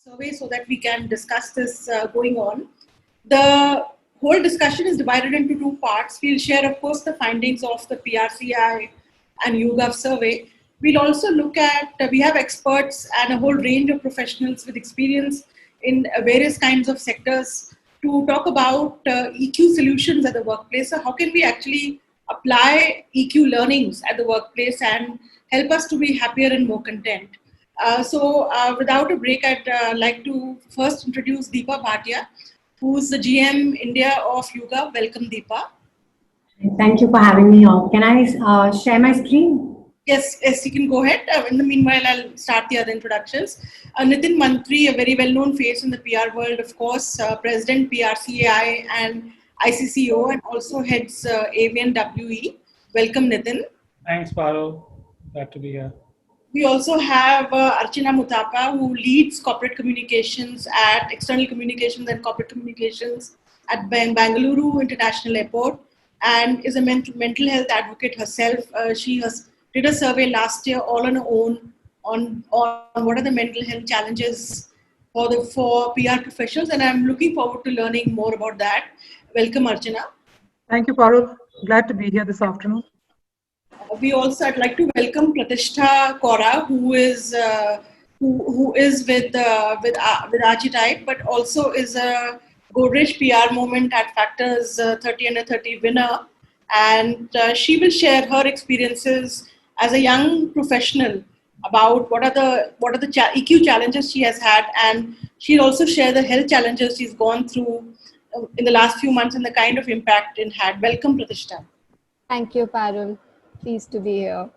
survey so that we can discuss this going on. The whole discussion is divided into two parts. We'll share, of course, the findings of the PRCI and YouGov survey. We'll also look at, we have experts and a whole range of professionals with experience in various kinds of sectors to talk about EQ solutions at the workplace. So how can we actually apply EQ learnings at the workplace and help us to be happier and more content? Without a break, I'd like to first introduce Deepa Bhatia, who's the GM India of YouGov. Welcome, Deepa. Thank you for having me on. Can I share my screen? Yes, you can go ahead. In the meanwhile, I'll start the other introductions. Nitin Mantri, a very well-known face in the PR world, of course, President PRCI and ICCO, and also heads AVNWE. Welcome, Nitin. Thanks, Parul. Glad to be here. We also have Archana Muthapa, who leads corporate communications at external communications and corporate communications at Bangalore International Airport, and is a mental health advocate herself. She did a survey last year all on her own on what are the mental health challenges for PR professionals, and I'm looking forward to learning more about that. Welcome, Archana. Thank you, Parul. Glad to be here this afternoon. I'd like to welcome Pratishtha Kora, who is with Archetype, but also is a Godrej PR Moment at Factors 30 Under 30 winner, and she will share her experiences as a young professional about what are the EQ challenges she has had, and she'll also share the health challenges she's gone through in the last few months and the kind of impact it had. Welcome, Pratishtha. Thank you, Parul. Pleased to be here.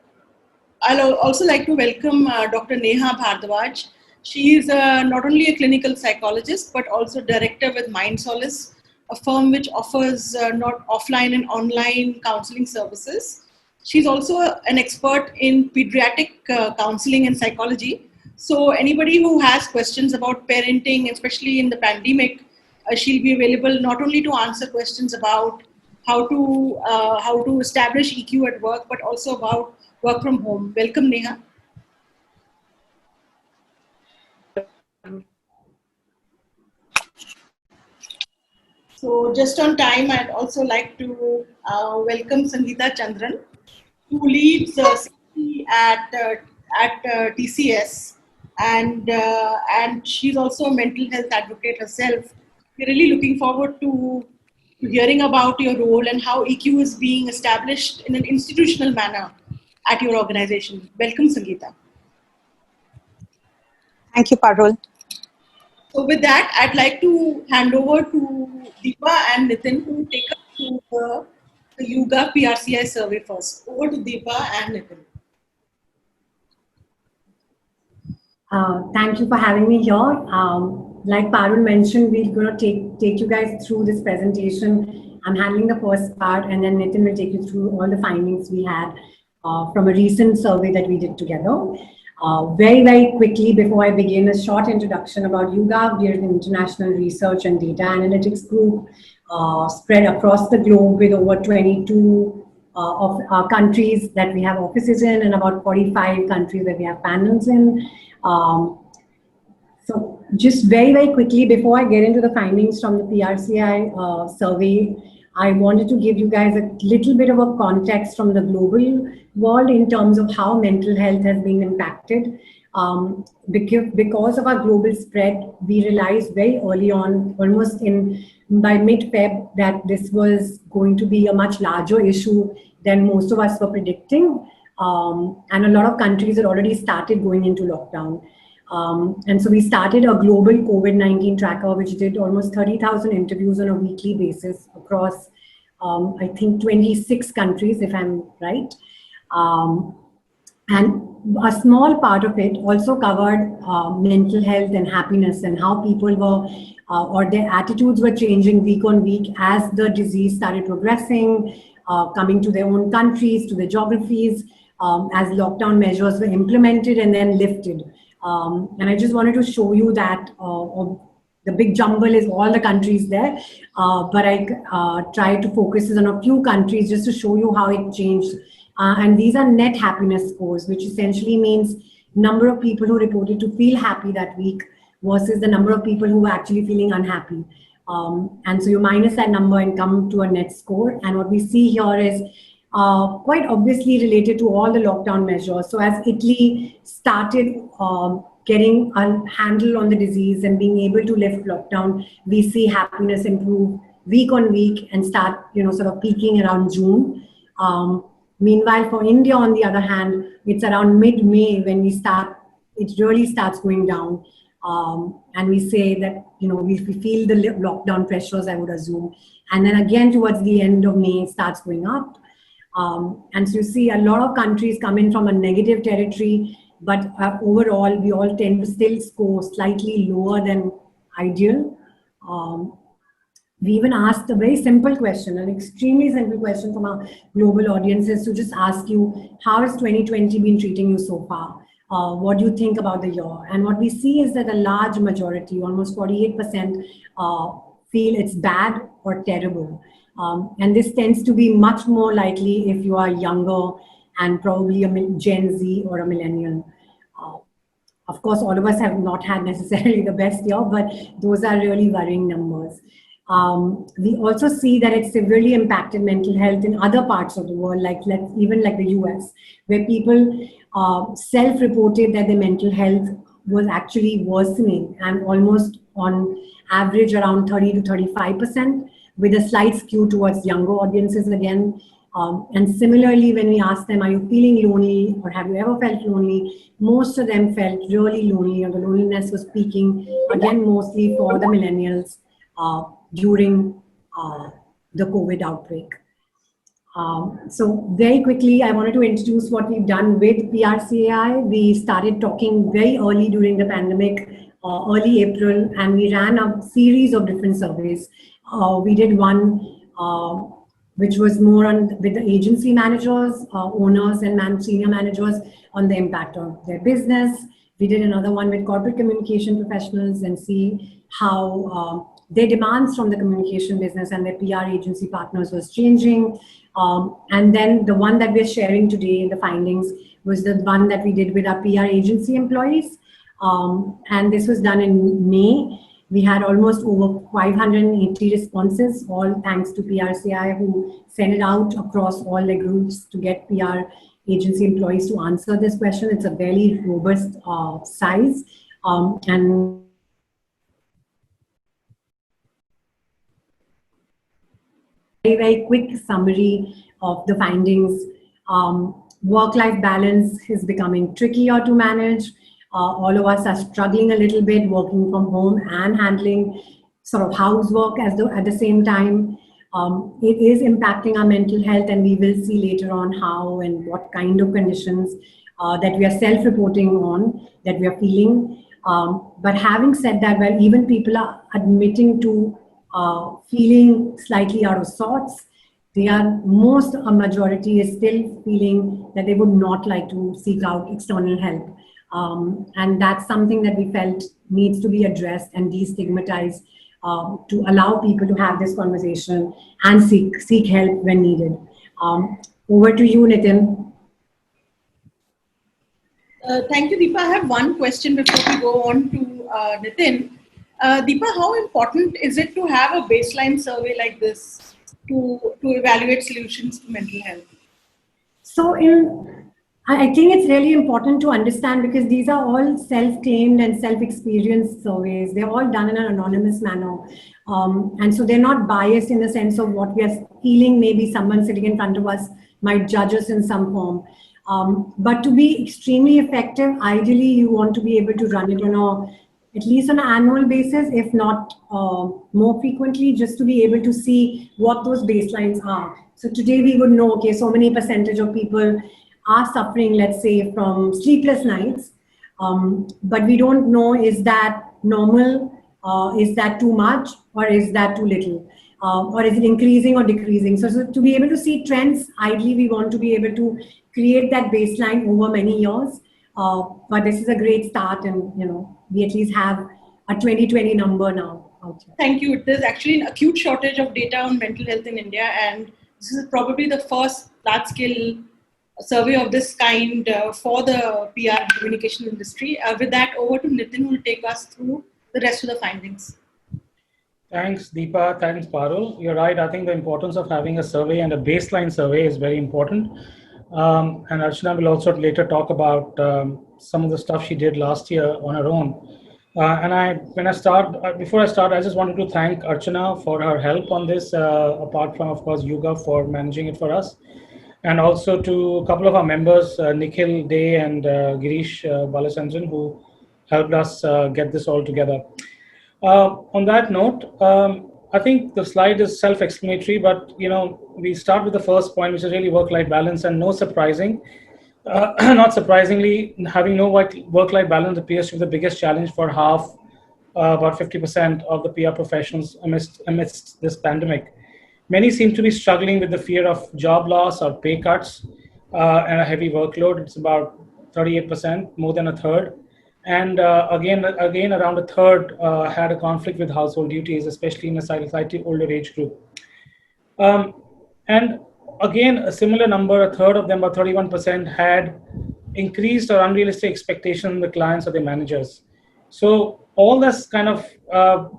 I'll also like to welcome Dr. Neha Bhardwaj. She is not only a clinical psychologist, but also director with Mind Solace, a firm which offers not offline and online counseling services. She's also an expert in pediatric counseling and psychology. So anybody who has questions about parenting, especially in the pandemic, she'll be available not only to answer questions about how to establish EQ at work, but also about work from home. Welcome, Neha. So just on time, I'd also like to welcome Sangeeta Chandran, who leads at TCS, and she's also a mental health advocate herself. We're really looking forward to hearing about your role and how EQ is being established in an institutional manner at your organization. Welcome, Sangeeta. Thank you, Parul. So with that, I'd like to hand over to Deepa and Nitin to take us through the YouGov PRCI survey first. Over to Deepa and Nitin. Thank you for having me here. Like Parul mentioned, we're going to take you guys through this presentation. I'm handling the first part, and then Nitin will take you through all the findings we had from a recent survey that we did together. Very, very quickly, before I begin, a short introduction about YouGov. We are an international research and data analytics group spread across the globe with over 22 of our countries that we have offices in, and about 45 countries that we have panels in. So just very, very quickly, before I get into the findings from the PRCI survey, I wanted to give you guys a little bit of a context from the global world in terms of how mental health has been impacted. Because of our global spread, we realized very early on, almost by mid-Feb, that this was going to be a much larger issue than most of us were predicting. And a lot of countries had already started going into lockdown. And so we started a global COVID-19 tracker, which did almost 30,000 interviews on a weekly basis across, I think, 26 countries, if I'm right. And a small part of it also covered mental health and happiness and how people were, or their attitudes were changing week on week as the disease started progressing, coming to their own countries, to their geographies, as lockdown measures were implemented and then lifted. And I just wanted to show you that the big jumble is all the countries there, but I tried to focus on a few countries just to show you how it changed. And these are net happiness scores, which essentially means number of people who reported to feel happy that week versus the number of people who are actually feeling unhappy. And so you minus that number and come to a net score. And what we see here is quite obviously related to all the lockdown measures. So as Italy started getting a handle on the disease and being able to lift lockdown, we see happiness improve week on week and start, sort of peaking around June. Meanwhile, for India, on the other hand, it's around mid-May when it really starts going down. And we say that, we feel the lockdown pressures, I would assume. And then again, towards the end of May, it starts going up. And so you see a lot of countries come in from a negative territory, but overall, we all tend to still score slightly lower than ideal. We even asked a very simple question, an extremely simple question from our global audiences to just ask you, how has 2020 been treating you so far? What do you think about the year? And what we see is that a large majority, almost 48%, feel it's bad or terrible. And this tends to be much more likely if you are younger and probably a Gen Z or a millennial. Of course, all of us have not had necessarily the best year, but those are really worrying numbers. We also see that it severely impacted mental health in other parts of the world, even like the US, where people self-reported that their mental health was actually worsening and almost on average around 30 to 35%, with a slight skew towards younger audiences again. And similarly, when we asked them, are you feeling lonely or have you ever felt lonely? Most of them felt really lonely, or the loneliness was peaking, again, mostly for the millennials during the COVID outbreak. So very quickly, I wanted to introduce what we've done with PRCAI. We started talking very early during the pandemic, early April, and we ran a series of different surveys. We did one which was more with the agency managers, owners and senior managers on the impact of their business. We did another one with corporate communication professionals and see how their demands from the communication business and their PR agency partners was changing. And then the one that we're sharing today in the findings was the one that we did with our PR agency employees. And this was done in May. We had almost over 580 responses, all thanks to PRCAI, who sent it out across all the groups to get PR agency employees to answer this question. It's a very robust size. And very quick summary of the findings. Work-life balance is becoming trickier to manage. All of us are struggling a little bit, working from home and handling sort of housework at the same time. It is impacting our mental health, and we will see later on how and what kind of conditions that we are self-reporting on, that we are feeling. But having said that, well, even people are admitting to feeling slightly out of sorts. A majority is still feeling that they would not like to seek out external help. And that's something that we felt needs to be addressed and destigmatized to allow people to have this conversation and seek help when needed. Over to you, Nitin. Thank you, Deepa. I have one question before we go on to Nitin. Deepa, how important is it to have a baseline survey like this to evaluate solutions to mental health? So I think it's really important to understand, because these are all self-claimed and self-experienced surveys. They're all done in an anonymous manner. And so they're not biased in the sense of what we are feeling. Maybe someone sitting in front of us might judge us in some form. But to be extremely effective, ideally you want to be able to run it on at least on an annual basis, if not more frequently, just to be able to see what those baselines are. So today we would know, okay, so many percentage of people are suffering, let's say, from sleepless nights, but we don't know, is that normal, is that too much, or is that too little, or is it increasing or decreasing? So to be able to see trends, ideally we want to be able to create that baseline over many years, but this is a great start, and we at least have a 2020 number now out here. Thank you. There's actually an acute shortage of data on mental health in India, and this is probably the first large-scale survey of this kind for the PR communication industry. With that, over to Nitin, who will take us through the rest of the findings. Thanks, Deepa. Thanks, Parul. You're right. I think the importance of having a survey and a baseline survey is very important. And Archana will also later talk about some of the stuff she did last year on her own. Before I start, I just wanted to thank Archana for her help on this, apart from, of course, Yuga for managing it for us. And also to a couple of our members, Nikhil Day and Girish Balachandran, who helped us get this all together. On that note, I think the slide is self-explanatory, but we start with the first point, which is really work-life balance, and not surprisingly, having no work-life balance appears to be the biggest challenge for about 50% of the PR professionals amidst this pandemic. Many seem to be struggling with the fear of job loss or pay cuts and a heavy workload. It's about 38%, more than a third. And again, around a third had a conflict with household duties, especially in a slightly older age group. And again, a similar number, a third of them, about 31%, had increased or unrealistic expectations in the clients or their managers. So all this kind of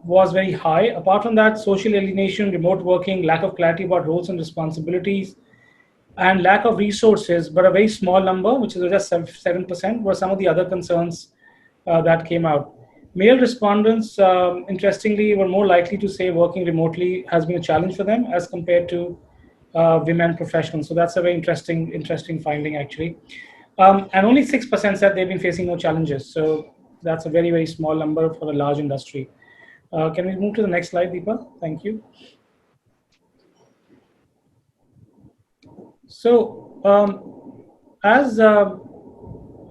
was very high. Apart from that, social alienation, remote working, lack of clarity about roles and responsibilities, and lack of resources, but a very small number, which is just 7%, were some of the other concerns that came out. Male respondents, interestingly, were more likely to say working remotely has been a challenge for them as compared to women professionals. So that's a very interesting finding, actually. And only 6% said they've been facing no challenges. So that's a very, very small number for a large industry. Can we move to the next slide, Deepa? Thank you. So as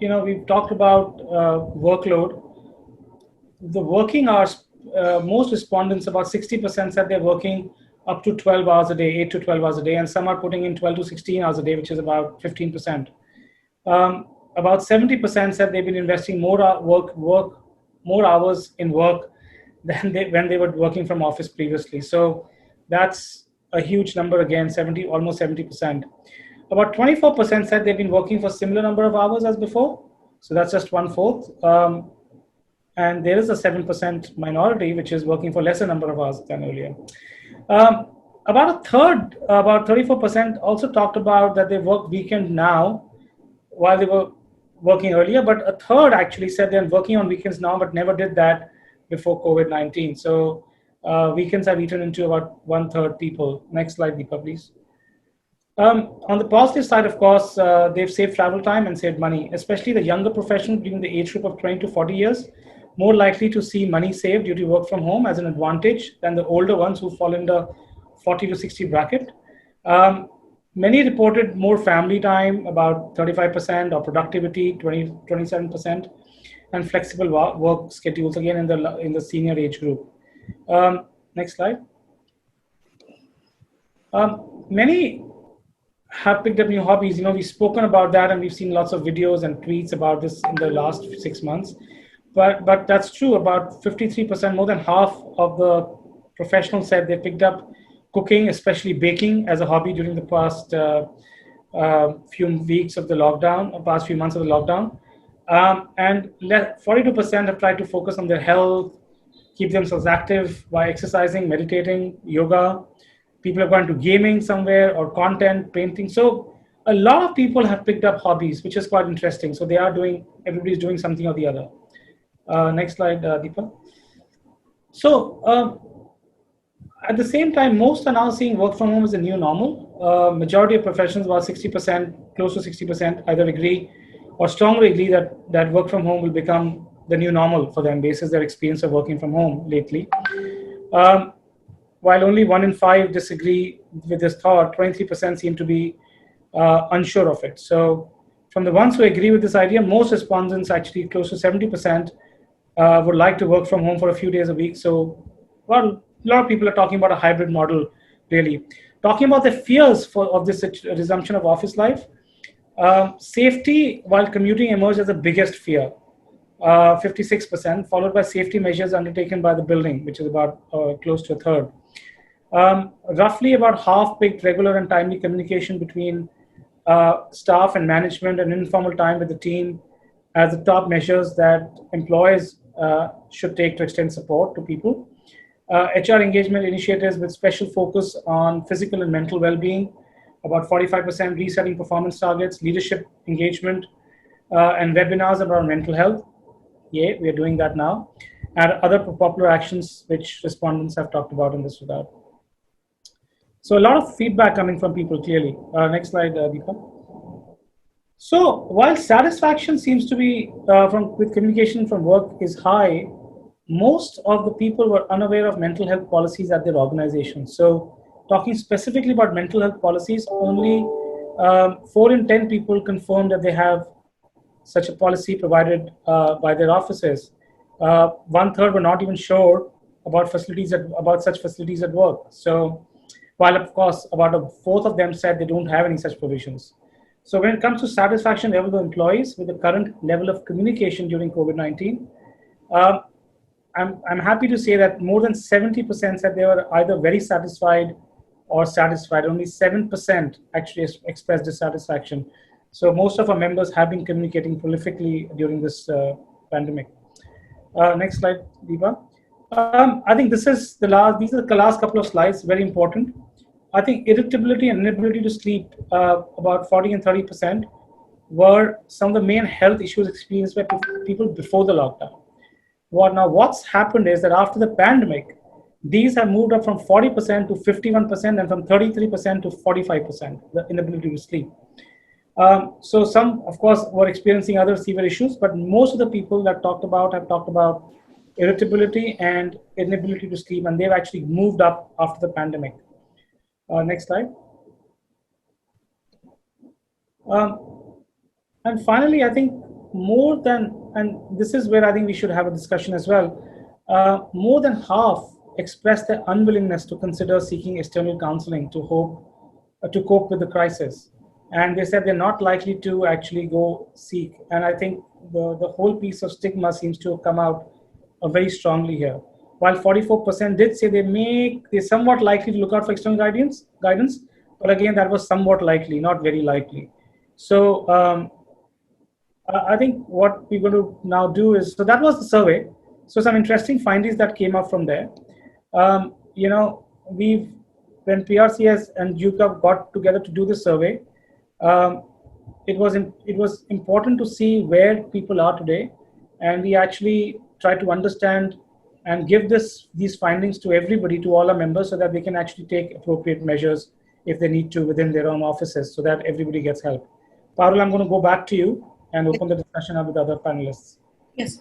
we've talked about workload, the working hours, most respondents, about 60%, said they're working up to 12 hours a day, 8 to 12 hours a day, and some are putting in 12 to 16 hours a day, which is about 15%. About 70% said they've been investing more hours in work than when they were working from office previously. So that's a huge number again, almost 70%. About 24% said they've been working for similar number of hours as before. So that's just 1/4. And there is a 7% minority, which is working for lesser number of hours than earlier. About a third, about 34%, also talked about that they work weekend now while they were working earlier, but a third actually said they're working on weekends now, but never did that before COVID-19. So weekends have eaten into about 1/3 people. Next slide, Deepa, please. On the positive side, of course, they've saved travel time and saved money, especially the younger professionals between the age group of 20 to 40 years, more likely to see money saved due to work from home as an advantage than the older ones who fall in the 40 to 60 bracket. Many reported more family time, about 35%, or productivity, 27%, and flexible work schedules, again in the senior age group. Next slide. Many have picked up new hobbies. We've spoken about that, and we've seen lots of videos and tweets about this in the last 6 months. But that's true. About 53%, more than half of the professionals said they picked up cooking, especially baking, as a hobby during the past few weeks of the lockdown, past few months of the lockdown. And 42% have tried to focus on their health, keep themselves active by exercising, meditating, yoga. People have gone to gaming somewhere, or content, painting. So a lot of people have picked up hobbies, which is quite interesting. So everybody's doing something or the other. Next slide, Deepa. So at the same time, most are now seeing work from home as a new normal. Majority of professionals, about 60%, close to 60%, either agree or strongly agree that work from home will become the new normal for them, based on their experience of working from home lately. While only 1 in 5 disagree with this thought, 23% seem to be unsure of it. So from the ones who agree with this idea, most respondents, actually close to 70%, would like to work from home for a few days a week. So, well, a lot of people are talking about a hybrid model, really. Talking about the fears of this resumption of office life, safety while commuting emerged as the biggest fear, 56%, followed by safety measures undertaken by the building, which is about close to a third. Roughly about half picked regular and timely communication between staff and management and informal time with the team as the top measures that employees should take to extend support to people. HR engagement initiatives with special focus on physical and mental well-being, about 45% resetting performance targets, leadership engagement, and webinars around mental health. Yeah, we are doing that now. And other popular actions which respondents have talked about in this regard. So a lot of feedback coming from people clearly. Next slide, Deepa. So while satisfaction seems to be with communication from work is high, most of the people were unaware of mental health policies at their organization. So talking specifically about mental health policies, only 4 in 10 people confirmed that they have such a policy provided by their offices. 1/3 were not even sure about such facilities at work. So while of course about 1/4 of them said they don't have any such provisions. So when it comes to satisfaction level of employees with the current level of communication during COVID-19, I'm happy to say that more than 70% said they were either very satisfied or satisfied. Only 7% actually expressed dissatisfaction. So most of our members have been communicating prolifically during this pandemic. Next slide, Deepa. I think these are the last couple of slides, very important. I think irritability and inability to sleep, about 40 and 30%, were some of the main health issues experienced by people before the lockdown. What's happened is that after the pandemic, these have moved up from 40% to 51% and from 33% to 45%, the inability to sleep. So some, of course, were experiencing other severe issues, but most of the people that have talked about irritability and inability to sleep, and they've actually moved up after the pandemic. Next slide. And finally, I think more than, and this is where I think we should have a discussion as well, more than half expressed their unwillingness to consider seeking external counseling to cope with the crisis. And they said they're not likely to actually go seek. And I think the whole piece of stigma seems to have come out very strongly here. While 44% did say they're somewhat likely to look out for external guidance, but again, that was somewhat likely, not very likely. So I think what we're going to now do is, so that was the survey. So some interesting findings that came up from there. When PRCS and UGov got together to do the survey, it was important to see where people are today, and we actually try to understand and give these findings to everybody, to all our members, so that they can actually take appropriate measures if they need to within their own offices, so that everybody gets help. Parul, I'm going to go back to you and open the discussion up with other panelists. Yes.